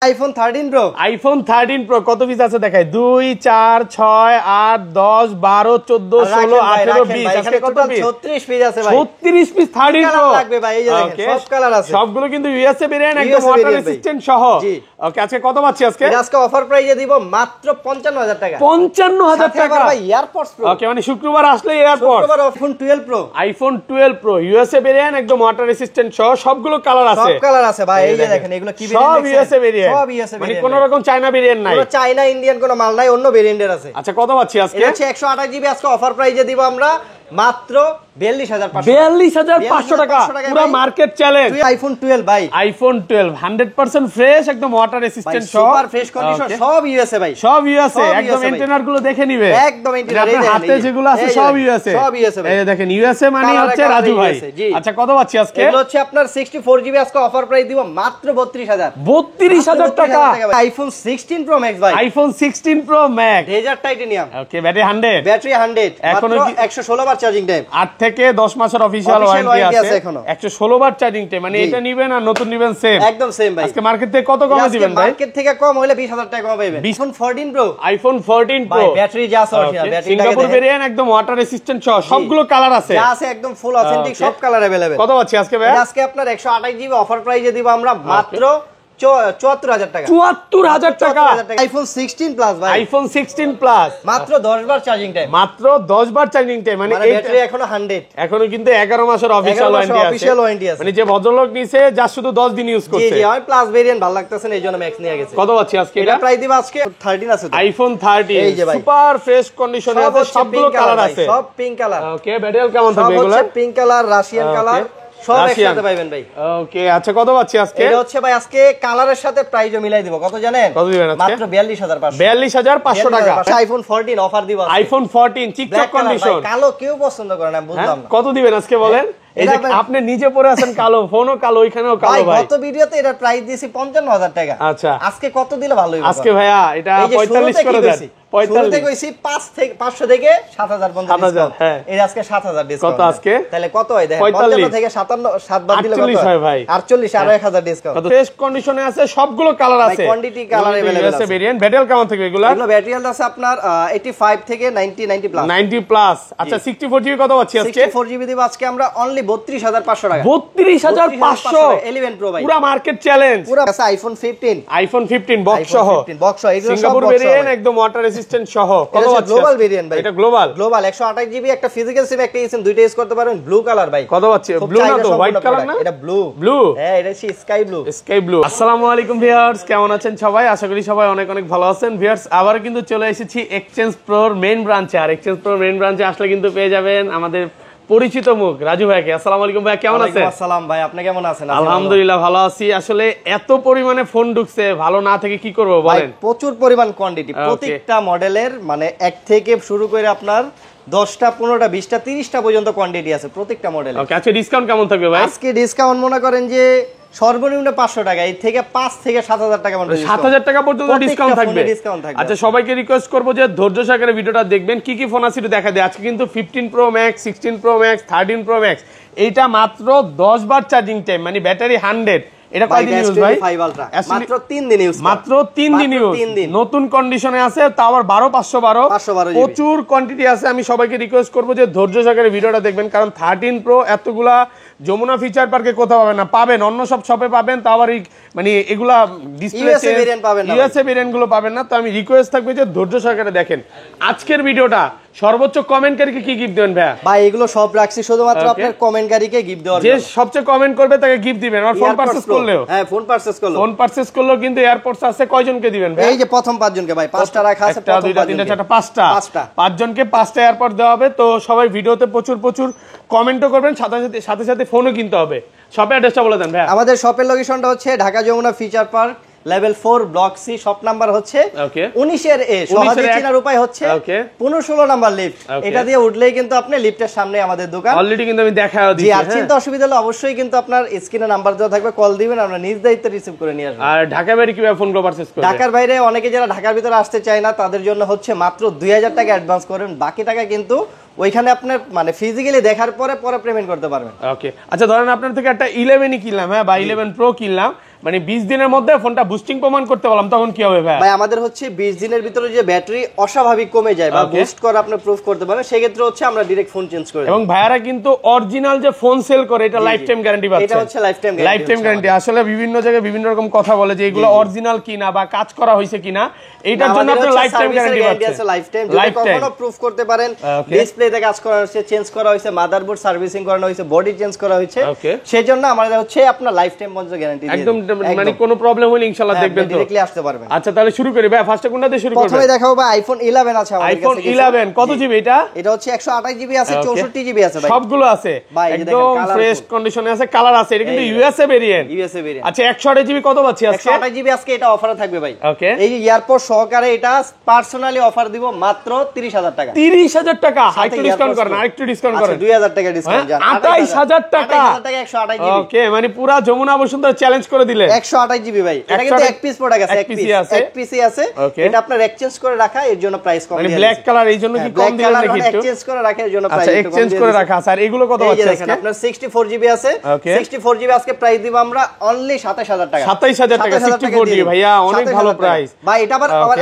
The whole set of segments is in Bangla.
আইফোন 13 প্রো কত পিস আছে দেখাই 2 4 6 8 10 12 14 16 18 20 আজকে কত পিস 36 পিস আছে ভাই 36 পিস 13 প্রো লাগবে ভাই এই যে দেখেন সব কালার আছে সবগুলো কিন্তু ইউএসএ ভেরিয়েন্ট একদম ওয়াটার রেজিস্ট্যান্ট সহ ওকে আজকে কত পাচ্ছি আজকে আজকে অফার প্রাইসে দিব মাত্র 55000 টাকা 55000 টাকা ভাই এয়ারপডস প্রো ওকে মানে শুক্রবার আসলে এয়ারপডস শুক্রবার আইফোন 12 প্রো ইউএসএ ভেরিয়েন্ট একদম ওয়াটার রেজিস্ট্যান্ট সহ সবগুলো কালার আছে সব কালার আছে ভাই এই যে দেখেন এগুলো কি ভেরিয়েন্ট সব ইউএসএ ভেরিয়েন্ট মানে কোন রকম চায়না ভেরিয়েন্ট নাই কোনো চায়না ইন্ডিয়ান কোনো মাল নাই অন্য ভেরিয়েন্টের আছে আচ্ছা কত পাচ্ছি আজকে এটা হচ্ছে 128 জিবি আজকে অফার প্রাইসে দিব আমরা মাত্র 42500 টাকা পুরো মার্কেট চ্যালেঞ্জ আইফোন 12 ভাই আইফোন 12 100% ফ্রেশ একদম ওয়াটার রেজিস্ট্যান্ট সহ সুপার ফ্রেশ কন্ডিশন সব ইউএসএ ভাই সব ইউএসএ একদম এন্টেনার গুলো দেখে নিবে একদম এন্টেনার এই দেখেন হাতে যেগুলো আছে সব ইউএসএ ভাই এই দেখেন ইউএসএ মানে হচ্ছে রাজু ভাই আচ্ছা কত পাচ্ছি আজকে এগুলো হচ্ছে আপনার 64 জিবি আজকে অফার প্রাইস দিব মাত্র 32000 টাকা আইফোন 16 প্রো ম্যাক্স ভাই iPhone 16 pro max desert titanium okay battery 100 এখনো 116 বার চার্জিং টাইম 8 থেকে 10 মাসের অফিশিয়াল ওয়ারেন্টি আছে 116 বার চার্জিং টাইম মানে এটা নিবেন আর নতুন নিবেন সেম একদম সেম ভাই আজকে মার্কেট থেকে কত কমে দিবেন ভাই মার্কেট থেকে কম হলে 20000 টাকা কম পাবেন আইফোন 14 প্রো ব্যাটারি যা আছে ব্যাটারি সিঙ্গাপুর ভেরিয়েন্ট একদম ওয়াটার রেজিস্ট্যান্ট সহ সবগুলো কালার আছে যা আছে একদম ফুল অথেন্টিক সব কালার अवेलेबल কত পাচ্ছি আজকে ভাই আজকে আপনার 128 জিবি অফার প্রাইসে দিব আমরা মাত্র 74000 টাকা 74000 টাকা আইফোন 16 প্লাস ভাই আইফোন 16 প্লাস মাত্র 10 বার চার্জিং টাইম মানে ব্যাটারি এখনো 100 এখনো কিন্তু 11 মাসের অফিশিয়াল ওয়ারেন্টি আছে মানে যে ভদ্রলোক নিছে যা শুধু 10 দিন ইউজ করছে জি আমি প্লাস ভেরিয়েন্ট ভালো লাগতেছে না এইজন্য ম্যাক্স নিয়ে গেছে কত পাচ্ছি আজকে এটা প্রাইস দিব আজকে 13 আছে আইফোন 13 সুপার ফ্রেশ কন্ডিশনে আছে সবগুলো কালার আছে সব পিঙ্ক কালার ওকে ব্যাটারি কেমন থাকবে এগুলো সব পিঙ্ক কালার রাশিয়ান কালার সব একসাথে পাবেন ভাই ওকে আচ্ছা কত পাচ্ছি আজকে এটা হচ্ছে ভাই আজকে কালারের সাথে প্রাইসও মিলাই দিব কত জানেন কত দিবেন আজকে মাত্র 42500 42500 টাকা আইফোন 14 অফার দিব আইফোন 14 চিকচিক কন্ডিশন কালো কেউ পছন্দ করে না বুঝলাম না কত দিবেন আজকে বলেন এই যে আপনি নিজে পরে আছেন কালো ফোনও কালো ওইখানেও কালো ভাই গত ভিডিওতে এটা প্রাইস দিয়েছি 55000 টাকা আচ্ছা আজকে কত দিলে ভালো হবে আজকে ভাইয়া এটা 45 করে দেন 45 থেকে কইছি 500 থেকে 7050 হ্যাঁ এই আজকে 7000 ডিসকাউন্ট কত আজকে তাহলে কত হয় দেখেন 55 থেকে 57 7 বাদ দিলে কত 48 হয় ভাই 48 আর 1000 ডিসকাউন্ট কত ফ্রেশ কন্ডিশনে আছে সবগুলো কালার আছে কোয়ান্টিটি কালার अवेलेबल আছে ভেরিয়েন্ট ব্যাটারি কেমন থাকবে এগুলা ব্যাটারি আছে আপনার 85 থেকে 90 প্লাস 90 প্লাস আচ্ছা 64 জিবি কত পাচ্ছি আজকে 64 জিবি দিব আজকে আমরা অনলি 32500 টাকা 32500 11 প্রো ভাই পুরো মার্কেট চ্যালেঞ্জ পুরো আছে আইফোন 15 বক্স সহ এগুলো সব সিঙ্গাপুর ভেরিয়েন্ট একদম ওয়াটার রেজিস্ট্যান্ট সহ কত পাচ্ছি গ্লোবাল ভেরিয়েন্ট ভাই এটা গ্লোবাল 128 জিবি একটা ফিজিক্যাল সিম একটা সিম দুইটা ইউজ করতে পারবেন ব্লু কালার ভাই কত পাচ্ছি ব্লু না তো হোয়াইট কালার না এটা ব্লু হ্যাঁ এটা স্কাই ব্লু আসসালামু আলাইকুম ভিউয়ার্স কেমন আছেন সবাই আশা করি সবাই অনেক অনেক ভালো আছেন ভিউয়ার্স আবার কিন্তু চলে এসেছি এক্সচেঞ্জ প্রোর মেইন ব্রাঞ্চে আর এক্সচেঞ্জ প্রোর মেইন ব্রাঞ্চে আসলে কিন্তু পেয়ে যাবেন আমাদের পরিচিত মুখ রাজু ভাইকে আসসালামু আলাইকুম ভাই কেমন আছেন আসসালাম ভাই আপনি কেমন আছেন আলহামদুলিল্লাহ ভালো আছি আসলে এত পরিমাণে ফোন ঢুকছে ভালো না থেকে কি করব বলেন প্রচুর পরিমাণ কোয়ান্টিটি প্রত্যেকটা মডেলের মানে এক থেকে শুরু করে আপনার 10টা 15টা 20টা 30টা পর্যন্ত কোয়ান্টিটি আছে প্রত্যেকটা মডেলে ওকে আচ্ছা ডিসকাউন্ট কেমন থাকবে ভাই আজকে ডিসকাউন্ট মনে করেন যে সর্বনিম্ন 500 টাকা এই থেকে 5 থেকে 7000 টাকা পর্যন্ত 7000 টাকা পর্যন্ত ডিসকাউন্ট থাকবে আচ্ছা সবাইকে রিকোয়েস্ট করব যে ধৈর্য সহকারে ভিডিওটা দেখবেন কি কি ফোন আছে একটু দেখা দেই আজকে কিন্তু 15 pro max 16 pro max 13 pro max এইটা মাত্র 10 বার চার্জিং টাইম মানে ব্যাটারি 100 এটা কয়দিন ইউজ ভাই মাত্র 3 দিন ইউজ মাত্র 3 দিন ইউজ নতুন কন্ডিশনে আছে তাও আবার 12512 প্রচুর কোয়ান্টিটি আছে আমি সবাইকে রিকোয়েস্ট করব যে ধৈর্য সহকারে ভিডিওটা দেখবেন কারণ 13 প্রো এতগুলা যমুনা ফিচার পার্কে কোথাও পাবেন না পাবেন অন্য সব শপে পাবেন তাও আবার মানে এগুলা ডিসপ্লে ইউএসএ ভেরিয়েন্ট গুলো পাবেন না তো আমি রিকোয়েস্ট থাকবে যে ধৈর্য সহকারে দেখেন আজকের ভিডিওটা সর্বোচ্চ কমেন্টকারীকে কি গিফট দেবেন ভাই এগুলো সব রাখছি শুধুমাত্র আপনার কমেন্টকারীকে গিফট দেওয়ার যে সবচেয়ে কমেন্ট করবে তাকে গিফট দিবেন আর ফোন পারচেজ করলেও ফোন পারচেজ করলেও কিন্তু এয়ারপডস আছে কয়জনকে দিবেন ভাই এই যে প্রথম 5 জনকে ভাই 5টা রাখা আছে প্রথম 2টা 3টা 4টা 5টা 5 জনকে 5টা এয়ারপড দেওয়া হবে তো সবাই ভিডিওতে প্রচুর কমেন্টও করবেন সাথে সাথে ফোনও কিনতে হবে শপের অ্যাড্রেসটা বলে দেন ভাই আমাদের শপের লোকেশনটা হচ্ছে Dhaka Jamuna future park level 4 block C shop number হচ্ছে 19 এর এ সহজে চেনার উপায় হচ্ছে 15-16 নাম্বার লিফট এটা দিয়ে উঠলেই কিন্তু আপনি লিফটের সামনে আমাদের দোকান অলরেডি কিন্তু আমি দেখাও দিয়েছি জি আর চিন্তা অসুবিধা হলে অবশ্যই কিন্তু আপনার স্ক্রিনে নাম্বার দেওয়া থাকবে কল দিবেন আমরা নিজ দায়িত্বে রিসিভ করে নিয়ে আসব আর ঢাকার বাইরে কিভাবে ফোনগুলো পারচেজ করবে ঢাকার বাইরে অনেকে যারা ঢাকার ভিতরে আসতে চায় না তাদের জন্য হচ্ছে মাত্র 2000 টাকা অ্যাডভান্স করেন বাকি টাকা কিন্তু ওইখানে আপনি মানে ফিজিক্যালি দেখার পরে পেমেন্ট করতে পারবেন ওকে আচ্ছা ধরেন আপনার থেকে একটা 11 ই কিনলাম হ্যাঁ বা 11 প্রো কিনলাম মানে 20 দিনের মধ্যে ফোনটা বুস্টিং প্রমাণ করতে পারলাম, তখন কি হবে ভাই? ভাই আমাদের হচ্ছে 20 দিনের ভিতরে যে ব্যাটারি অস্বাভাবিক কমে যায় বা বুস্ট করে আপনি প্রুফ করতে পারেন, সেই ক্ষেত্রে হচ্ছে আমরা ডাইরেক্ট ফোন চেঞ্জ করে দেব। এবং ভাইয়ারা কিন্তু অরিজিনাল যে ফোন সেল করে এটা লাইফ টাইম গ্যারান্টি পাচ্ছে। এটা হচ্ছে লাইফ টাইম গ্যারান্টি। আসলে বিভিন্ন জায়গায় বিভিন্ন রকম কথা বলে যে এগুলো অরিজিনাল কিনা বা কাজ করা হয়েছে কিনা, এইটার জন্য আপনি লাইফ টাইম গ্যারান্টি পাচ্ছেন। লাইফ টাইম যদি কখনো প্রুফ করতে পারেন, ডিসপ্লেতে কাজ করা হয়েছে, চেঞ্জ করা হয়েছে, মাদারবোর্ড সার্ভিসিং করানো হয়েছে, বডি চেঞ্জ করা হয়েছে, সেজন্য আমাদের হচ্ছে আপনার লাইফ টাইম পর্যন্ত গ্যারান্টি একদম, মানে কোনো প্রবলেম হলে ইনশাআল্লাহ দেখবেন তো ডাইরেক্টলি আসতে পারবেন। আচ্ছা তাহলে শুরু করি ভাই, ফার্স্টে কোনটা দিয়ে শুরু করব? প্রথমে দেখাবো ভাই আইফোন 11 আছে আমাদের কাছে। আইফোন 11 কত জিবি এটা? এটা হচ্ছে 128 জিবি আছে, 64 জিবি আছে ভাই, সবগুলো আছে একদম ফ্রেশ কন্ডিশনে আছে, কালার আছে। এটা কিন্তু ইউএসএ ভেরিয়েন্ট। আচ্ছা 128 জিবি কত পাচ্ছি আজকে? 128 জিবি আজকে এটা অফারে থাকবে ভাই। ওকে, এই এয়ারপোর্ট সহকারে এটা পার্সোনালি অফার দিব মাত্র 30000 টাকা। 30000 টাকা, আরেকটু ডিসকাউন্ট করেন, আরেকটু ডিসকাউন্ট করেন। 2000 টাকা ডিসকাউন্ট জান, 28000 টাকা। 128 জিবি। ওকে, মানে পুরো যমুনা বসুন্ধরা চ্যালেঞ্জ করে দিলে। 128 জিবি ভাই, এটা কিন্তু এক পিস প্রোডাক্ট আছে, এক পিসি আছে, এটা আপনার এক্সচেঞ্জ করে রাখা, এর জন্য প্রাইস কম মানে ব্ল্যাক কালার, এই জন্য কি কম দিলেন নাকি? একটু এক্সচেঞ্জ করে রাখা, এর জন্য প্রাইস আচ্ছা এক্সচেঞ্জ করে রাখা। স্যার এগুলো কত আছে আজকে? আপনার 64 জিবি আছে, 64 জিবি আজকে প্রাইস দিব আমরা অনলি 27000 টাকা। 27000 টাকা 64 জিবি ভাইয়া, অনেক ভালো প্রাইস ভাই। এটা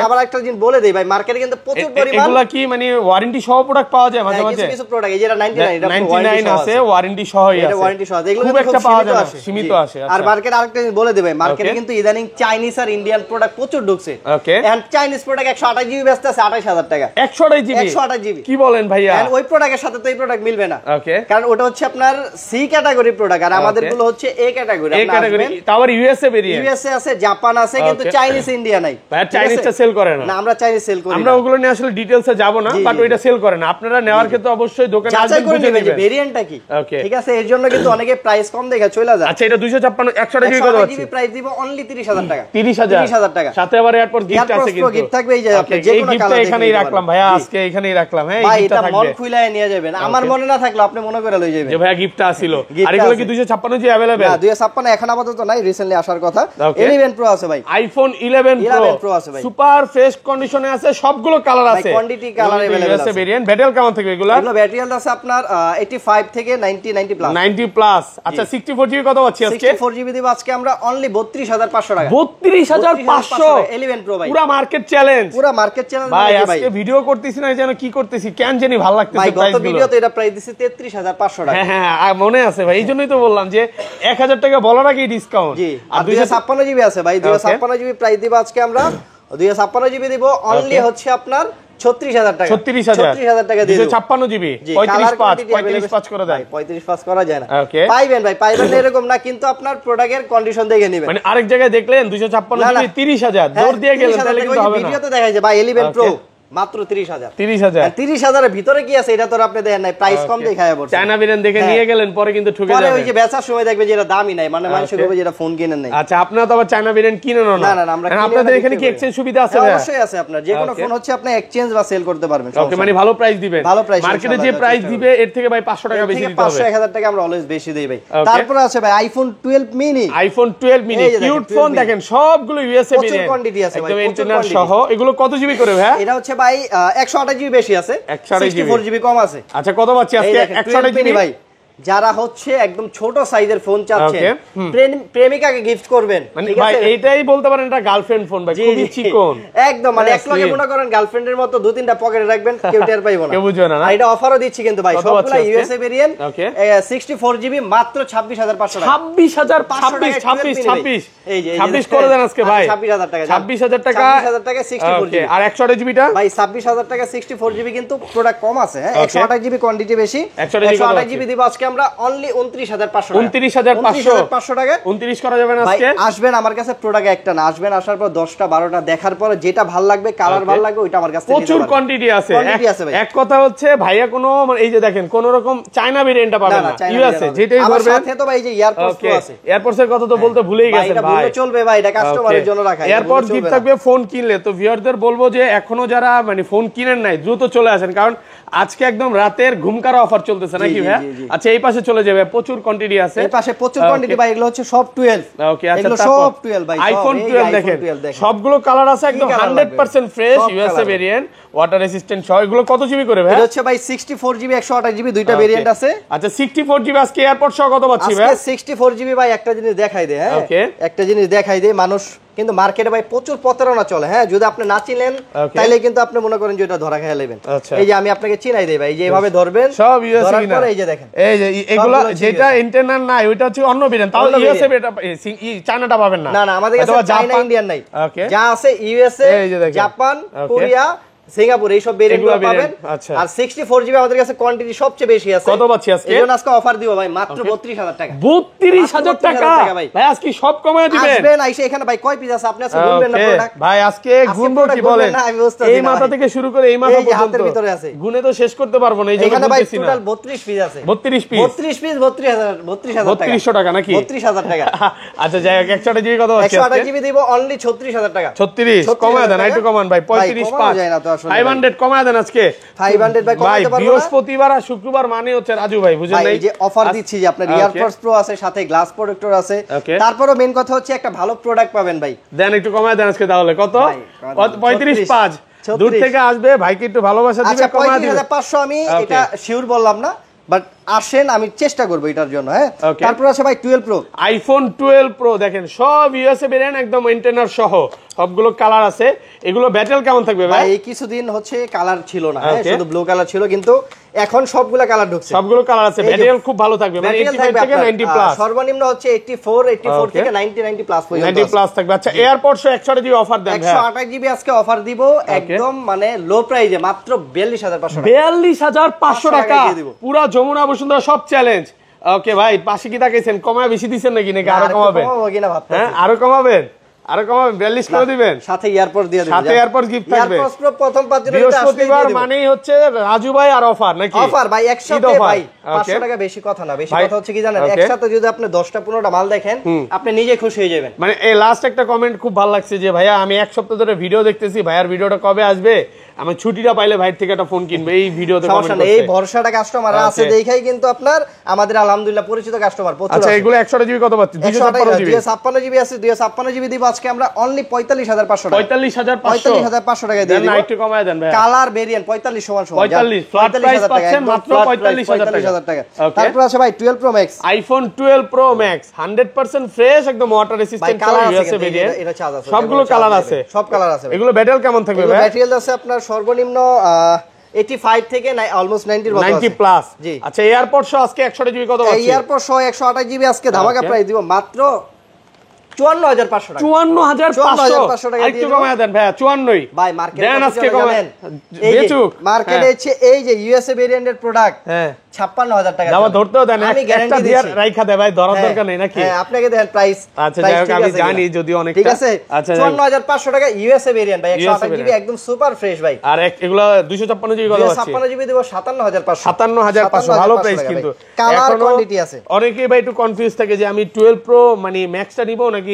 আবার একটা জিনিস বলে দেই ভাই, মার্কেটে কিন্তু প্রচুর পরিমাণ এগুলা কি মানে ওয়ারেন্টি সহ প্রোডাক্ট পাওয়া যায় মাঝে মাঝে? কিছু প্রোডাক্ট এই যেটা 99 আছে, ওয়ারেন্টি সহই আছে, এটা ওয়ারেন্টি সহ। এগুলো খুব একটা পাওয়া যায় না, সীমিত আসে। আর মার্কেট আরেকটা জিনিস বলে দেই ভাই, মার্কেটে কিন্তু ইদানিং চাইনিজ আর ইন্ডিয়ান প্রোডাক্ট প্রচুর ঢুকছে। ওকে, এন্ড চাইনিজ প্রোডাক্ট 128 জিবি বেচতে আছে 28000 টাকা। 128 জিবি? 128 জিবি কি বলেন ভাইয়া? এন্ড ওই প্রোডাক্টের সাথে তো এই প্রোডাক্ট মিলবে না। ওকে, কারণ ওটা হচ্ছে আপনার সি ক্যাটাগরি প্রোডাক্ট, আর আমাদের গুলো হচ্ছে এ ক্যাটাগরি। এ ক্যাটাগরি, তারপর ইউএসএ ভেরিয়েন্ট। ইউএসএ আছে, জাপান আছে, কিন্তু চাইনিজ ইন্ডিয়া নাই। ভাই চাইনিজটা সেল করে না। না, আমরা চাইনিজ সেল করি না। আমরা ওগুলো নিয়ে আসলে ডিটেইলসে যাব না, বাট ওইটা সেল করে না। আপনারা নেওয়ার ক্ষেত্রে অবশ্যই দোকানে আসবেন, বুঝে নেবেন ভেরিয়েন্টটা কি। ঠিক আছে, এর জন্য কিন্তু অনেকে প্রাইস কম দেখে চলে যায়। আচ্ছা এটা 256 128 জিবি কত আছে? প্রাইস দিব অনলি 30000 টাকা। 30000 টাকা, সাথে আবার এয়ারপোর্ট গিফট আছে, কিন্তু গিফট থাকবে। এই যে আপনি যে এই কোনো গিফটটা কালার এখানেই রাখলাম ভাইয়া, আজকে এখানেই রাখলাম। হ্যাঁ, এই গিফটটা গিফটটা থাকবে, মন খুইলায় নিয়ে যাবেন। আমার মনে না থাকলে আপনি মনে করে লই যাবেন যে ভাইয়া গিফটটা আসিল। আর এগুলো কি 256 জি अवेलेबल? না, 256 এখন আপাতত নাই, রিসেন্টলি আসার কথা। 11 প্রো আছে ভাই, আইফোন 11 প্রো আছে ভাই, সুপার ফ্রেশ কন্ডিশনে আছে, সবগুলো কালার আছে, কোয়ান্টিটি কালার अवेलेबल আছে। ভেরিয়েন্ট ব্যাটারি কেমন থেকে এগুলো? এগুলো ব্যাটারি হেলথ আছে আপনার 85 থেকে 90 প্লাস। 90 প্লাস। আচ্ছা 64 জিবি কত পাচ্ছি আজকে? 64 জিবি দিব আজকে আমরা অনলি 32500 টাকা। 32500 11 প্রো ভাই, পুরো মার্কেট চ্যালেঞ্জ, পুরো মার্কেট চ্যালেঞ্জ ভাই। আজকে ভিডিও করতেছি না যেন কি করতেছি, কেন জানি ভালো লাগতেছে ভাই। প্রাইস গত গুলো ভিডিওতে এটা প্রাইস দিছি 33500 টাকা। হ্যাঁ হ্যাঁ মনে আছে ভাই, এইজন্যই তো বললাম যে 1000 টাকা বলার আগেই ডিসকাউন্ট। জি, আর 256 জিবি আছে ভাই, 256 জিবি প্রাইস দিব আজকে আমরা 256 জিবি দিব অনলি হচ্ছে আপনার 36000 টাকা। 36000 টাকা দিয়ে 256 জিবি 35 করে দেয়। 35 করা যায় না। ওকে, পাইবেন ভাই, পাইবেন এরকম না, কিন্তু আপনার প্রোডাক্টের কন্ডিশন দেখে নেবেন। মানে আরেক জায়গায় দেখলেন 256 জিবি 30000 দৌড় দিয়ে গেলেন, তাহলে কিন্তু হবে না। ভিডিওতে দেখাইছে ভাই 11 প্রো মাত্র 30000। 30000 এর ভিতরে কি আছে এটা তো আপনি দেখেন নাই, প্রাইস কম দেখায় বলছে। চায়না বিরেন দেখে নিয়ে গেলেন, পরে কিন্তু ঠকে যাবেন। পরে ওই যে বেচার সময় দেখবে যে এটা দামই নাই, মানে মানুষ কইবে যে এটা ফোন কিনেন নাই। আচ্ছা আপনারা তো আবার চায়না বিরেন কিনেন না? না না, আমরা আপনাদের এখানে কি এক্সচেঞ্জ সুবিধা আছে? অবশ্যই আছে, আপনার যে কোনো ফোন হচ্ছে আপনি এক্সচেঞ্জ বা সেল করতে পারবেন। ওকে, মানে ভালো প্রাইস দিবেন। ভালো প্রাইস, মার্কেটে যে প্রাইস দিবে এর থেকে ভাই 500 টাকা বেশি দিতে হবে। 500 1000 টাকা আমরা অলওয়েজ বেশি দেই ভাই। তারপরে আছে ভাই iPhone 12 mini. IPhone 12 mini cute phone, দেখেন সবগুলো ইউএসএ ভেরিয়েন্ট, প্রচুর কোয়ান্টিটি আছে ভাই, একদম ইন্টারনাল সহ। এগুলো কত জিবি করে ভাই? এটা হচ্ছে ভাই 128 জিবি বেশি আছে, 64 জিবি কম আছে। আচ্ছা কত পাচ্ছি আজকে? 128 জিবি ভাই। যারা হচ্ছে একদম ছোট সাইজের ফোন চাচ্ছেন, প্রেমিকাকে গিফট করবেন, মানে ভাই এইটাই বলতে পারেন এটা গার্লফ্রেন্ড ফোন ভাই, খুবই চিকন একদম, মানে এক লগে মনে করেন গার্লফ্রেন্ডের মতো 2-3টা পকেটে রাখবেন, কেউ টের পাইবো না, কেউ বুঝবে না। আর এটা অফারও দিচ্ছি কিন্তু ভাই, সবগুলা ইউএসএ ভেরিয়েন্ট, 64 জিবি মাত্র 26500 টাকা। 26 এই যে 26 করে দেন আজকে ভাই, 26000 টাকা, 26000 টাকা, 26000 টাকা 64 জিবি। আর 128 জিবিটা ভাই 26000 টাকা 64 জিবি, কিন্তু প্রোডাক্ট কম আছে। হ্যাঁ, 128 জিবি কোয়ান্টিটি বেশি, 128 জিবি দিব আজকে আমরা অনলি 29500 টাকা। 29500 টাকা 29 করা যাবে না আজকে? আসবেন আমার কাছে, প্রোডাক্ট একটা না, আসবেন, আসার পর 10টা 12টা দেখার পর যেটা ভালো লাগবে, কালার ভালো লাগবে, ওইটা আমার কাছে প্রচুর কোয়ান্টিটি আছে। এক কথা হচ্ছে ভাইয়া কোনো এই যে দেখেন কোন রকম চায়না ভেরিয়েন্টটা পাবেন না, ইউএসএ যেটাই ধরবেন। সাথে তো ভাই যে এয়ারপোর্টস প্রো আছে, এয়ারপোর্টস এর কথা তো বলতে ভুলেই গেছেন ভাই, এটা বললে চলবে ভাই, এটা কাস্টমারের জন্য রাখা। এয়ারপোর্টস গিফট থাকবে ফোন কিনলে। তো ভিউয়ারদের বলবো যে এখনো যারা মানে ফোন কিনেন নাই দ্রুত চলে আসেন, কারণ আজকে একদম রাতের ঘুমকারা অফার চলতেছে নাকি ভাই? আচ্ছা এই পাশে চলে যাবে, প্রচুর কোয়ান্টিটি আছে এই পাশে প্রচুর কোয়ান্টিটি ভাই, এগুলো হচ্ছে সব 12। ওকে আচ্ছা, এগুলো সব 12 ভাই, আইফোন 12 দেখেন, সবগুলো কালার আছে একদম 100% fresh USA variant, water resistant সহ। এগুলো কত জিবি করে ভাই? এটা হচ্ছে ভাই 64 জিবি 128 জিবি দুইটা ভেরিয়েন্ট আছে। আচ্ছা 64 জিবি আজকে এয়ারপোর্ট সহ কত পাচ্ছি ভাই? আজকে 64 জিবি ভাই, একটা জিনিস দেখাই দে, হ্যাঁ একটা জিনিস দেখাই দে, মানুষ কিন্তু মার্কেটে ভাই প্রচুর প্রতারণা চলে, হ্যাঁ যদি আপনি না চিনেন তাইলে কিন্তু আপনি মনে করেন যে এটা ধরা খেয়ে নেবেন। এই যে আমি আপনাকে চিনাই দেই ভাই, এই যে এইভাবে ধরবেন সব ইউএসএ কিনা, এই যে দেখেন এই যে এগুলো যেটা ইন্টারনাল নাই ওইটা হচ্ছে অন্য ভেরিয়েন্ট, তাও ইউএসএ এটা চায়নাটা পাবেন না। না না আমাদের কাছে চায়না ইন্ডিয়ান নাই, যা আছে ইউএসএ, জাপান, কোরিয়া, সিঙ্গাপুর এই সব ভেরিয়েন্ট পাবেন। আর 64 জিবি আমাদের কাছে কোয়ান্টিটি সবচেয়ে বেশি আছে। কত পাচ্ছি আজকে? এজন্য আজকে অফার দিব ভাই মাত্র 32000 টাকা। 32000 টাকা ভাই আজকে সব কমায় দিবেন। আসবেন আইসা এখানে ভাই কয় পিস আছে আপনি আজকে গুনবেন না প্রোডাক্ট ভাই? আজকে গুনবো কি বলেন, এই মাথা থেকে শুরু করে এই মাথা পর্যন্ত হাতের ভিতরে আছে, গুনে তো শেষ করতে পারবো না। এই যে এখানে ভাই টোটাল 32 পিস আছে। 32 পিস 3200 টাকা নাকি? 32000 টাকা। আচ্ছা যাই হোক, 128 জিবি কত আছে? 128 জিবি দিব অনলি 36000 টাকা। 36 কমায় দেন, একটু কমান ভাই, 35 500 কমায় দেন আজকে 500 ভাই কমাতে পারবো না। বৃহস্পতিবার আর শুক্রবার মানে হচ্ছে রাজু ভাই বুঝেন নাই, এই যে অফার দিচ্ছি যে আপনার ইয়ারপডস প্রো আছে, সাথে গ্লাস প্রোটেক্টর আছে, তারপরও মেইন কথা হচ্ছে একটা ভালো প্রোডাক্ট পাবেন ভাই। দেন একটু কমায় দেন আজকে তাহলে। কত? 35 5 দূর থেকে আসবে ভাইকে একটু ভালোবাসা দিবে, কমায় দিবেন। 3500 আমি এটা শিওর বললাম না, বাট আসেন আমি চেষ্টা করব এটার জন্য, হ্যাঁ। তারপর আছে ভাই 12 প্রো, আইফোন 12 প্রো দেখেন সব ইউএসএ ভেরিয়েন্ট একদম ইন্টারনাল সহ, সবগুলো কালার আছে। এগুলো ব্যাটেল কেমন থাকবে ভাই? এই কিছুদিন হচ্ছে কালার ছিল না, হ্যাঁ শুধু ব্লু কালার ছিল, কিন্তু এখন সবগুলো কালার ঢুকছে, সবগুলো কালার আছে। ব্যাটেল খুব ভালো থাকবে, মানে 85 থেকে 90 প্লাস, সর্বনিম্ন হচ্ছে 84 থেকে 90 প্লাস পর্যন্ত 90 প্লাস থাকবে। আচ্ছা এয়ারপডস 128 জিবি অফার দেন ভাই? 128 জিবি আজকে অফার দিব একদম মানে লো প্রাইজে মাত্র 42500 টাকা। 42500 টাকা পুরো যমুনা বসুন্ধরা সব চ্যালেঞ্জ। ওকে ভাই পাশে কি তাকাইছেন, কমায় বেশি দিবেন নাকি আরো কমাবেন? হ্যাঁ আরো কমাবেন, আরো কমাবেন, 42 করে দিবেন, সাথে এয়ারপডস দিয়ে দিবেন, সাথে এয়ারপডস গিফট থাকবে। এয়ারপডস প্রো প্রথম 5 দিনের বৃহস্পতিবার মানেই হচ্ছে রাজু ভাই আর অফার নাকি? অফার ভাই একসাথে ভাই 500 টাকা বেশি কথা না, বেশি কথা হচ্ছে কি জানেন, একসাথে যদি আপনি 10টা 15টা মাল দেখেন আপনি নিজে খুশি হয়ে যাবেন। মানে এই লাস্ট একটা কমেন্ট খুব ভালো লাগছে যে ভাইয়া আমি এক সপ্তাহ ধরে ভিডিও দেখতেছি, ভাইয়ার ভিডিওটা কবে আসবে, আমি ছুটিটা পাইলে ভাইয়ের থেকে একটা ফোন কিনবে। এই ভিডিওতে কমেন্ট করতে এই ভরসাটা কাস্টমার আছে দেখাই কিন্তু আপনার আমাদের আলহামদুলিল্লাহ পরিচিত কাস্টমার প্রচুর। আচ্ছা এগুলো 128 জিবি কত পাচ্ছেন? 256 জিবি আছে, 256 জিবি দিব আজকে আমরা অনলি 45500 টাকা। 45500 টাকা দিয়ে দিই, একটু কমায় দেন ভাই। কালার ভেরিয়েন্ট 45 সমান 45 ফ্ল্যাট প্রাইস পাচ্ছেন মাত্র 45000 টাকা। তারপর আছে ভাই 12 pro max, iPhone 12 pro max 100% fresh একদম water resistant colour USA variant, সবগুলো কালার আছে, সব কালার আছে। এগুলো ব্যাটেল কেমন থাকবে ভাই? ব্যাটেল আছে আপনার সর্বনিম্ন 85 থেকে অলমোস্ট 90 এর মতো আছে, 90 প্লাস। জি আচ্ছা এয়ারপডস আজকে 128 জিবি কত আছে? এয়ারপডস 128 জিবি আজকে ধামাকা প্রাইস দিব মাত্র 54500 টাকা। 54500 টাকা একটু কমায় দেন ভাই, 54 ভাই মার্কেটে দেন আজকে কমায় বেচুক। মার্কেটে হচ্ছে এই যে ইউএসএ ভেরিয়েন্টের প্রোডাক্ট, হ্যাঁ 56000 টাকা দাম ধরতেও দেন, একটা দিয়ে রাইখা দেয় ভাই, ধরার দরকার নেই নাকি? হ্যাঁ আপনাকে দেন প্রাইস। আচ্ছা যাই হোক আমি জানি যদি অনেক ঠিক আছে। আচ্ছা 54500 টাকা ইউএসএ ভেরিয়েন্ট ভাই, 128 জিবি একদম সুপার ফ্রেশ ভাই। আর এগুলো 256 জিবি কত আছে? 256 জিবি দেব 57500। 57500 ভালো প্রাইস কিন্তু কালার কোয়ান্টিটি আছে। অনেকেই ভাই একটু কনফিউজ থাকে যে আমি 12 প্রো মানে ম্যাক্সটা নিব নাকি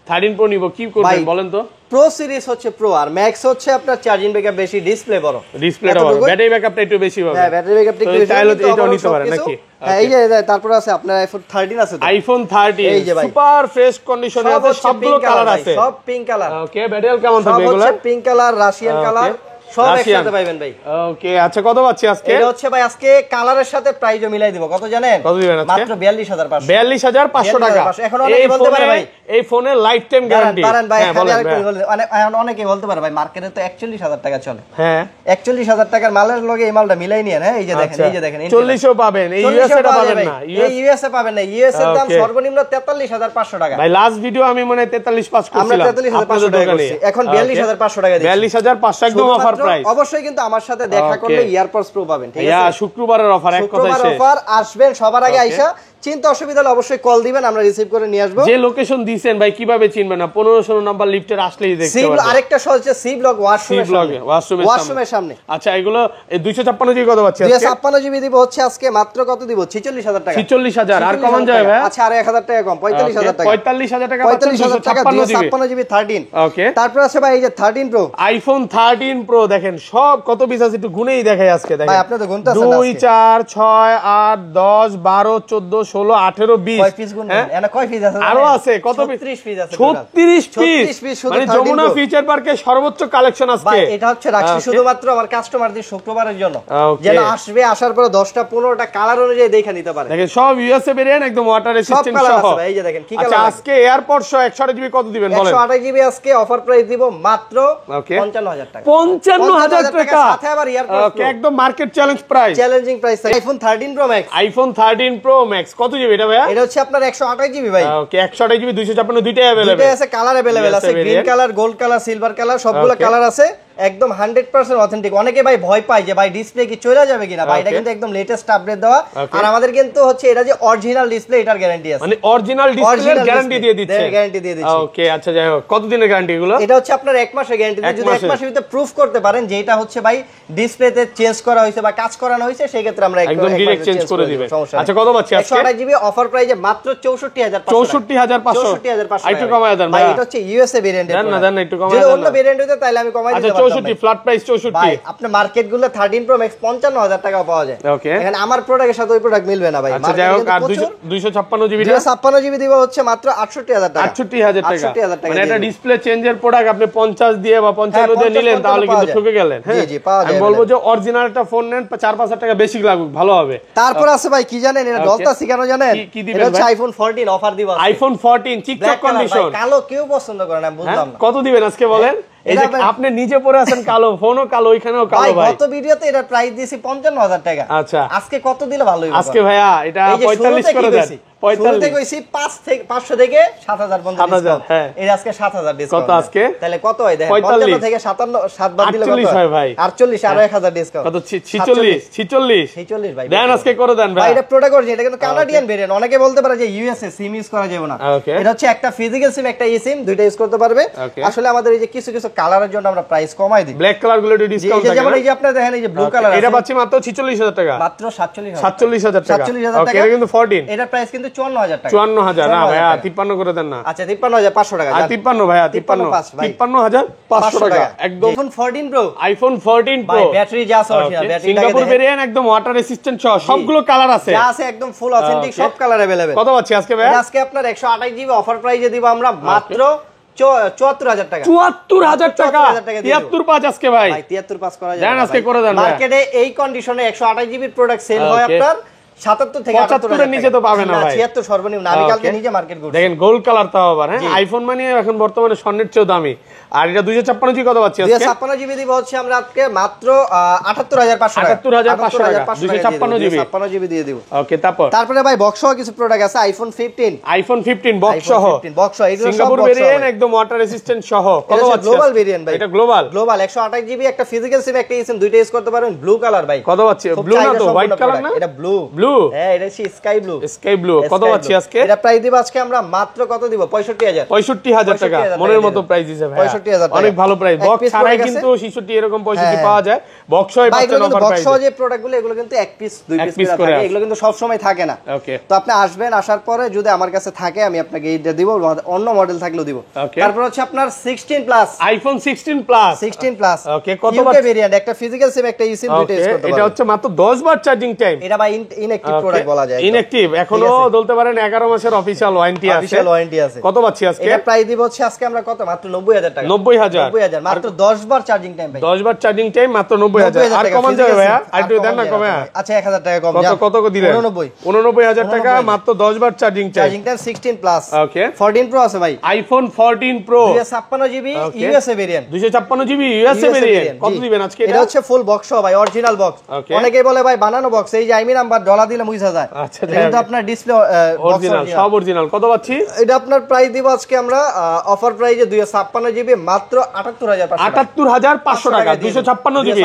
13 প্রো নিব, কি করবেন বলেন তো? প্রো সিরিজ হচ্ছে প্রো, আর ম্যাক্স হচ্ছে আপনার চার্জিং ব্যাকআপ বেশি, ডিসপ্লে বড়, ডিসপ্লেটা বড়, ব্যাটারি ব্যাকআপটা একটু বেশি হবে। হ্যাঁ ব্যাটারি ব্যাকআপটা একটু বেশি, তাহলে এটাও নিতে পারেন নাকি? হ্যাঁ এই যে তারপর আছে আপনার আইফোন 13 আছে, আইফোন 13 সুপার ফ্রেশ কন্ডিশনে আছে, সবগুলো কালার আছে, সব পিঙ্ক কালার। ওকে ব্যাটারি কেমন থাকবে এগুলো? সব পিঙ্ক কালার, রাশিয়ান কালার, সব একসাথে পাবেন ভাই। ওকে আচ্ছা কত পাচ্ছি আজকে? এটা হচ্ছে ভাই আজকে কালারের সাথে প্রাইসও মিলাই দিব, কত জানেন? কত দিবেন আজকে? মাত্র 42500। 42500 টাকা। এখন অনেকে বলতে পারে ভাই এই ফোনের লাইফ টাইম গ্যারান্টি। হ্যাঁ বলেন অনেকে বলতে পারে ভাই মার্কেটে তো 41000 টাকা চলে। হ্যাঁ 41000 টাকার মালের লগে এই মালটা মিলাই নিয়েন। হ্যাঁ এই যে দেখেন, এই যে দেখেন 40ও পাবেন, এই ইউএসএ টা পাবেন না, এই ইউএসএ পাবেন না, ইউএসএ এর দাম সর্বনিম্ন 43500 টাকা। ভাই লাস্ট ভিডিও আমি মনে হয় 43.5 করছিলাম, আমরা 43500 টাকা করছি, এখন 42500 টাকা দিচ্ছি। 44500 একদম অফার প্রাইস। অবশ্যই কিন্তু আমার সাথে দেখা করলে এয়ারপডস প্রো পাবেন, ঠিক আছে? শুক্রবারের অফার, এক কথায় শেষ। শুক্রবারের অফার আসবেন সবার আগে আইসা চিন্তা অসুবিধা হলে অবশ্যই কল দিবেন, আমরা রিসিভ করে নিয়ে আসবো। যে লোকেশন দিবেন ভাই কিভাবে চিনবেন না? 15-16 নাম্বার লিফটের আসলেই দেখতে পারবেন। আরেকটা সহজ হচ্ছে সি ব্লক ওয়াশরুমের সামনে। আচ্ছা এগুলো 256 জিবি কত পাচ্ছি আজকে? 256 জিবি দিব হচ্ছে আজকে মাত্র কত দিব? 46000 টাকা। 46000 আর কমান যাবে ভাই? আচ্ছা আর 1000 টাকা কম, 45000 টাকা। 45000 টাকা 45000 টাকা 256 জিবি 13। ওকে, তারপর আছে ভাই এই যে 13 প্রো, আইফোন 13 প্রো দেখেন সব কত পিস আছে একটু গুনেই দেখাই আজকে। দেখেন ভাই আপনি তো গুনতে আছেন 2 4 6 8 10 12 14 16 18 20 কয় পিস গুনবেন? এনা কয় পিস আছে? আরো আছে কত পিস? 36 পিস আছে। 36 পিস মানে যমুনা ফিচার পার্কে সর্বোচ্চ কালেকশন আজকে। ভাই এটা হচ্ছে রাখছি শুধুমাত্র আমার কাস্টমারদের শুক্রবারের জন্য, যেন আসবে, আসার পরে 10টা 15টা কালার অনুযায়ী দেখে নিতে পারে। দেখেন সব ইউএসএ ভেরিয়েন্ট একদম ওয়াটার রেসিস্ট্যান্ট সহ। এই যে দেখেন কি কালার। আচ্ছা আজকে এয়ারপড সহ 128 জিবি কত দিবেন বলেন? 128 জিবি আজকে অফার প্রাইস দিব মাত্র 55000 টাকা। 55000 টাকা সাথে আবার ইয়ারপড। ওকে, একদম market challenge price, challenging price. IPhone 13 pro max, iPhone 13 pro max কত জিবি এটা ভাইয়া? এটা হচ্ছে আপনার 128 জিবি ভাই। ওকে 128 জিবি 256 দুইটাই अवेलेबल দুইটাই আছে, কালার अवेलेबल আছে, green colour, gold colour, silver colour, সবগুলো কালার আছে, একদম 100% অথেন্টিক। অনেকে ভাই ভয় পায় যে ভাই ডিসপ্লে কি চলে যাবে কিনা, ভাই এটা কিন্তু একদম লেটেস্ট আপডেট দেওয়া। আর আমাদের কিন্তু হচ্ছে এটা যে অরিজিনাল ডিসপ্লে, এটার গ্যারান্টি আছে, মানে অরিজিনাল ডিসপ্লের গ্যারান্টি দিয়ে দিচ্ছে। গ্যারান্টি দিয়ে দিচ্ছে। ওকে আচ্ছা যাই হোক, কত দিনের গ্যারান্টি এগুলো? এটা হচ্ছে আপনার 1 মাসের গ্যারান্টি। যদি 1 মাসের ভিতরে প্রুফ করতে পারেন যে এটা হচ্ছে ভাই ডিসপ্লেতে চেঞ্জ করা হয়েছে বা কাজ করানো হয়েছে, সেই ক্ষেত্রে আমরা একদম ডাইরেক্ট চেঞ্জ করে দিবে। আচ্ছা কত পাচ্ছি আজকে? 128 জিবি অফার প্রাইসে মাত্র 64500। 64500 একটু কমায় দেন ভাই। এটা হচ্ছে ইউএসএ ভেরিয়েন্ট। দেন না একটু কমায় যদি দেন। অন্য ভেরিয়েন্ট হতো তাহলে আমি কমাই দিতে পারতাম। আচ্ছা 64 ফ্ল্যাট প্রাইস 64। ভাই আপনি মার্কেট গুলো 13 প্রো ম্যাক্স 55000 টাকা পাওয়া যায়। ওকে, এখানে আমার প্রোডাক্টের সাথে ওই প্রোডাক্ট মিলবে না ভাই। আচ্ছা যাই হোক, আর 256 জিবি 256 জিবি দিব হচ্ছে মাত্র 68000 টাকা। 68000 টাকা। 68000 টাকা মানে এটা ডিসপ্লে চেঞ্জের প্রোডাক্ট আপনি 50 দিয়ে বা 55 দিয়ে নিলেন তাহলে কিন্তু ঠকে গেলেন। হ্যাঁ জি পাওয়া যায়। আমি বলবো যে অরিজিনাল একটা ফোন নেন 4-5000 টাকা বেশি লাগুক, ভালো হবে। তারপর আছে ভাই কি জানেন, এটা গলতা শিখানো জানেন, এটা হচ্ছে আইফোন 14 অফার দিব। আইফোন 14 চিকচাক কন্ডিশন, কালো কেউ পছন্দ করে না, বুঝলাম না। কত দিবেন আজকে বলেন? এই যে আপনি নিজে পরে আছেন কালো, ফোনও কালো, ওইখানেও কালো ভাই। গত ভিডিওতে এটা প্রাইস দিয়েছি 55000 টাকা। আচ্ছা আজকে কত দিলে ভালো হবে? আজকে ভাইয়া এটা 45 করে দেন। 45 কইছি 500 থেকে 7050 হ্যাঁ এর আজকে 7000 ডিসকাউন্ট। কত আজকে? তাহলে কত হয় দেখেন, 55 থেকে 57 7 বাদ দিলে কত 48 হয় ভাই। 48 আর 1000 ডিসকাউন্ট কত? 46 ভাই। দেন আজকে করে দেন ভাই। এটা প্রোডাক্ট অরিজিনাল, এটা কিন্তু কানাডিয়ান ভেরিয়েন্ট। অনেকে বলতে পারে যে ইউএসএ সিম ইউজ করা যাবে না। এটা হচ্ছে একটা ফিজিক্যাল সিম, একটা ই-সিম, দুইটা ইউজ করতে পারবে। আসলে আমাদের এই যে কিছু কিছু কালারের জন্য আমরা প্রাইস কমাই দিই। ব্ল্যাক কালার গুলো একটু ডিসকাউন্ট থাকে, যেমন এই যে আপনারা দেখেন এই যে ব্লু কালার আছে, এটা পাচ্ছি মাত্র 46000 টাকা। মাত্র 47000 টাকা। ওকে এটা কিন্তু 14, এটা প্রাইস কিন্তু 54000 টাকা। 54000 না ভাইয়া 53 করে দেন না। আচ্ছা 53500 টাকা। 53 ভাইয়া 53500 টাকা একদম। আইফোন 14 প্রো, আইফোন 14 প্রো ভাই ব্যাটারি যা আছে অরিজিনাল, ব্যাটারি সিঙ্গাপুর ভেরিয়েন্ট একদম ওয়াটার রেসিস্ট্যান্ট সহ সবগুলো কালার আছে, যা আছে একদম ফুল অথেন্টিক, সব কালার अवेलेबल। কত পাচ্ছি আজকে ভাই? আজকে আপনার 128 জিবি অফার প্রাইসে দিব আমরা মাত্র 74000 টাকা। 74000 টাকা 735 আজকে ভাই। ভাই 735 করা যায় দেন আজকে করে দেন ভাই। মার্কেটে এই কন্ডিশনে 128 জিবি প্রোডাক্ট সেল হয় আপনার 77 থেকে 75 এর নিচে তো পাবে না ভাই। 76 সর্বনিম্ন। আমি কালকে নিজে মার্কেট করছি। দেখেন গোল্ড কালার তাও আবার। হ্যাঁ আইফোন মানে এখন বর্তমানে স্বর্ণের চেয়ে দামি। আর এটা 256 জিবি কত পাচ্ছি আজকে? 256 জিবি দিব হচ্ছে আমরা আজকে মাত্র 78500 টাকা। 78500 টাকা 256 জিবি 256 জিবি দিয়ে দিব। ওকে তারপরে ভাই বক্স সহ কিছু প্রোডাক্ট আছে, আইফোন 15 বক্স সহ, এগুলো সব সিঙ্গাপুর ভেরিয়েন্ট একদম ওয়াটার রেসিস্ট্যান্ট সহ। কত পাচ্ছি? গ্লোবাল ভেরিয়েন্ট ভাই। এটা গ্লোবাল 128 জিবি, একটা ফিজিক্যাল সিম, একটা ইসিম, দুইটা ইউজ করতে পারেন। ব্লু কালার ভাই। কত পাচ্ছি? ব্লু না তো হোয়াইট কালার না? এটা ব্লু। হ্যাঁ এটা স্কাই ব্লু। কত পাচ্ছি আজকে? এটা প্রাইস দিব আজকে আমরা মাত্র কত দিব? 65000 টাকা। মনের মতো প্রাইস দিছে ভাই। 65000 টাকা অনেক ভালো প্রাইস। বক্স ছাড়াই কিন্তু 66 এরকম 65 পাওয়া যায়। বক্স হয় পাচ্ছেন অফার প্রাইস। বক্স যে প্রোডাক্টগুলো এগুলো কিন্তু এক পিস দুই পিস করে থাকে, এগুলো কিন্তু সব সময় থাকে না। ওকে তো আপনি আসবেন, আসার পরে যদি আমার কাছে থাকে আমি আপনাকে এইটা দিব, অন্য মডেল থাকলেও দিব। তারপর হচ্ছে আপনার 16 প্লাস, আইফোন 16 প্লাস। ওকে কত ইউকে ভেরিয়েন্ট, একটা ফিজিক্যাল সিম, একটা ইসিম, দুইটা ইউজ করতে পারবেন। এটা হচ্ছে মাত্র 10 বার চার্জিং টাইম। এটা ভাই ইনঅ্যাকটিভ প্রোডাক্ট বলা যায়। ইনঅ্যাকটিভ এখনো বলতে পারেন 11 মাসের অফিশিয়াল ওয়ারেন্টি আছে। কত পাচ্ছি আজকে? এটা প্রাইস দিব হচ্ছে আজকে আমরা কত? মাত্র 90000 টাকা। 90000 মাত্র 10 বার চার্জিং টাইম ভাই। 10 বার চার্জিং টাইম মাত্র 90000। আর কমান যাবে ভাইয়া? আর একটু দেন না কমে। আচ্ছা 1000 টাকা কম। কত দিলেন? 89000 টাকা মাত্র 10 বার চার্জিং টাইম। 16 প্লাস। ওকে 14 প্রো আছে ভাই। IPhone 14 pro 256 GB USA variant. 256 GB USA variant. কত দিবেন আজকে? এটা হচ্ছে ফুল বক্স ভাই, অরিজিনাল বক্স। অনেকেই বলে ভাই বানানো বক্স, এই যে আইমি নাম্বার ডলার দিলে মুছে যায়। আচ্ছা কিন্তু আপনার ডিসপ্লে অরিজিনাল, সব অরিজিনাল। কত পাচ্ছি? এটা আপনার প্রাইস দিব আজকে আমরা অফার প্রাইসে 256 জিবি মাত্র 78500 টাকা 256 জিবি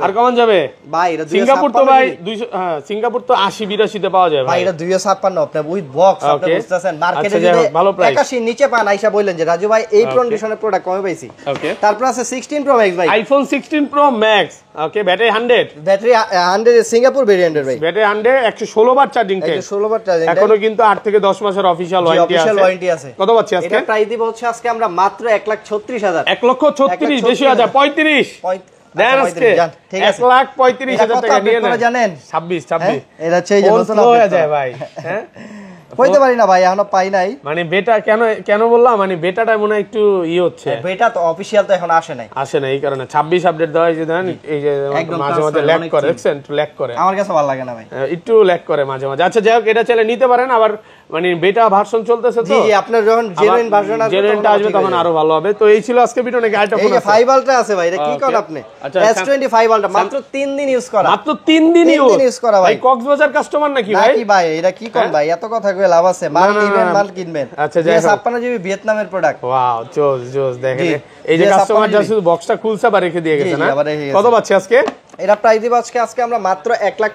আর কেমন যাবে ভাই? এটা সিঙ্গাপুর তো ভাই 200, হ্যাঁ সিঙ্গাপুর তো 80 82 তে পাওয়া যায় ভাই। এটা 256 আপনি উইথ বক্স, আপনি বুঝতেছেন মার্কেটে যদি ভালো প্রাইস 81 নিচে পান আইসা বললেন যে রাজু ভাই এই কন্ডিশনের প্রোডাক্ট কমে পাইছি। ওকে, তারপর আছে 16 প্রো ম্যাক্স ভাই, আইফোন 16 প্রো ম্যাক্স। ওকে, ব্যাটারি 100, ব্যাটারি 100 সিঙ্গাপুর ভেরিয়েন্টের ভাই, ব্যাটারি 100 116 বার চার্জিং টাইম, 116 বার চার্জিং। এখনো কিন্তু 8 থেকে 10 মাসের অফিশিয়াল ওয়ারেন্টি আছে। কত পাচ্ছি আজকে? এটা প্রাইস দিব হচ্ছে আজকে আমরা মাত্র 1,36,000। 1,36,000 বেশি হাজার 35 দেন আজকে 1,35,000 টাকা নিয়ে নেন। জানেন 26 এটা চেয়ে নতুন হয়ে যায় ভাই। হ্যাঁ কইতে পারি না ভাই, এখনো পাই নাই। মানে বেটা কেন বললাম, মানে বেটাটা মনে হয় একটু হচ্ছে, বেটা তো অফিশিয়াল তো এখন আসে নাই, এই কারণে 26 আপডেট দেওয়া হয়েছে। দেন এই যে মাঝে মাঝে ল্যাগ করে, দেখছেন একটু ল্যাগ করে, আমার কাছে ভালো লাগে না ভাই, একটু ল্যাগ করে মাঝে মাঝে। আচ্ছা যাই হোক, এটা চাইলে নিতে পারেন। আবার মানে বেটা ভার্সন চলতেছে তো, জি আপনার যখন জেনুইন ভার্সন আসবে, জেনুইনটা আসবে তখন আরো ভালো হবে। তো এই ছিল আজকে ভিডিও। নাকি আইটা ফোন আছে, 5 আলট্রা আছে ভাই। এটা কি করেন আপনি? S25 আলট্রা মাত্র 3 দিন ইউজ করা, মাত্র 3 দিন ইউজ করা ভাই। কক্সবাজার কাস্টমার নাকি ভাই? নাকি ভাই, এটা কি কোন ভাই? এত কথা কই লাভ আছে? মাল নিবেন, মাল কিনবেন। আচ্ছা যাই হোক, 56 জিবি ভিয়েতনামের প্রোডাক্ট। ওয়াও, জোস দেখেন এই যে কাস্টমার যা শুধু বক্সটা খুলছে আবার রেখে দিয়ে গেছে না। কত পাচ্ছি আজকে? এটা প্রাইস দিব আজকে আমরা মাত্র 1 লাখ,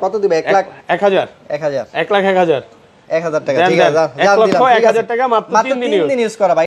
কত দিব? 1 লাখ 1000 1000 1 লাখ 1000 টাকা। ঠিক আছে, 1,01,000 টাকা মাত্র 3 দিন ইউজ করা ভাই।